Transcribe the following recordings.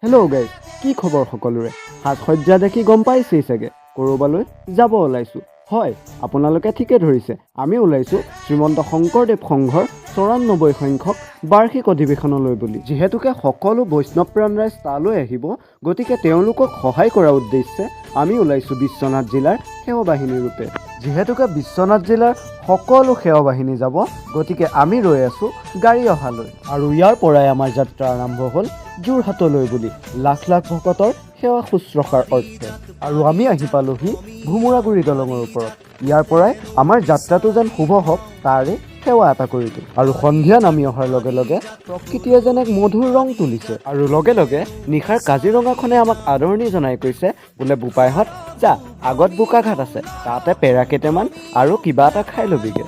Hello' guys, কি খবৰ সকলোৰে? সাজ সজ্জা দেখি গম পাইছেই চাগে ক'ৰবালৈ যাব ওলাইছোঁ। হয়, আপোনালোকে ঠিকে ধৰিছে, আমি ওলাইছোঁ শ্ৰীমন্ত শংকৰদেৱ সংঘৰ ৯৪ সংখ্যক বাৰ্ষিক অধিৱেশনলৈ বুলি। যিহেতুকে সকলো বৈষ্ণৱপ্ৰাণ ৰাইজ তালৈ আহিব, গতিকে তেওঁলোকক সহায় কৰাৰ উদ্দেশ্যে আমি ওলাইছোঁ বিশ্বনাথ জিলাৰ সেৱা বাহিনী ৰূপে। যিহেতুকে বিশ্বনাথ জিলাৰ সকলো সেৱা বাহিনী যাব, গতিকে আমি ৰৈ আছোঁ গাড়ী অহালৈ। আৰু ইয়াৰ পৰাই আমাৰ যাত্ৰা আৰম্ভ হ'ল যোৰহাটলৈ বুলি, লাখ লাখ ভকতৰ সেৱা শুশ্ৰূষাৰ অৰ্থে। আৰু আমি আহি পালোহি ভোমোৰাগুৰি দলঙৰ ওপৰত। ইয়াৰ পৰাই আমাৰ যাত্ৰাটো যেন শুভ হওক তাৰে সেৱা এটা কৰি দিওঁ। আৰু সন্ধিয়া নামি অহাৰ লগে লগে প্ৰকৃতিয়ে যেন এক মধুৰ ৰং তুলিছে। আৰু লগে লগে নিশাৰ কাজিৰঙাখনে আমাক আদৰণি জনাই কৈছে, বোলে বোপাইহঁত যা, আগত বোকাঘাট আছে, তাতে পেৰা কেইটামান আৰু কিবা এটা খাই ল'বিগে।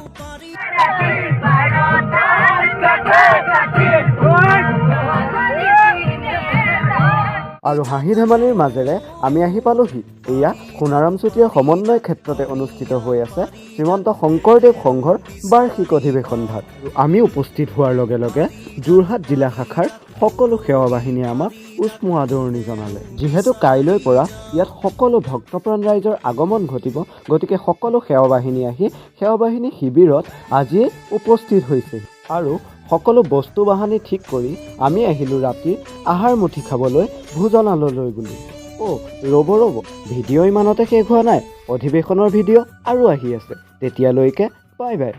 আৰু হাঁহি ধেমালিৰ মাজেৰে আমি আহি পালোহি এয়া সোণাৰাম চুতীয়া সমন্বয় ক্ষেত্ৰতে অনুষ্ঠিত হৈ আছে শ্ৰীমন্ত শংকৰদেৱ সংঘৰ বাৰ্ষিক অধিৱেশন ভাগ। আমি উপস্থিত হোৱাৰ লগে লগে যোৰহাট জিলা শাখাৰ সকলো সেৱা বাহিনীয়ে আমাক উষ্ম আদৰণি জনালে। যিহেতু কাইলৈৰ পৰা ইয়াত সকলো ভক্তপ্ৰাণ ৰাইজৰ আগমন ঘটিব, গতিকে সকলো সেৱা বাহিনী আহি সেৱা বাহিনী শিবিৰত আজিয়ে উপস্থিত হৈছে। আৰু সকলো বস্তু বাহানি ঠিক কৰি আমি আহিলোঁ ৰাতিৰ আহাৰ মুঠি খাবলৈ ভোজনালয়লৈ বুলি। ৰ'ব ভিডিঅ' ইমানতে শেষ হোৱা নাই, অধিৱেশনৰ ভিডিঅ' আৰু আহি আছে। তেতিয়ালৈকে বাই বাই।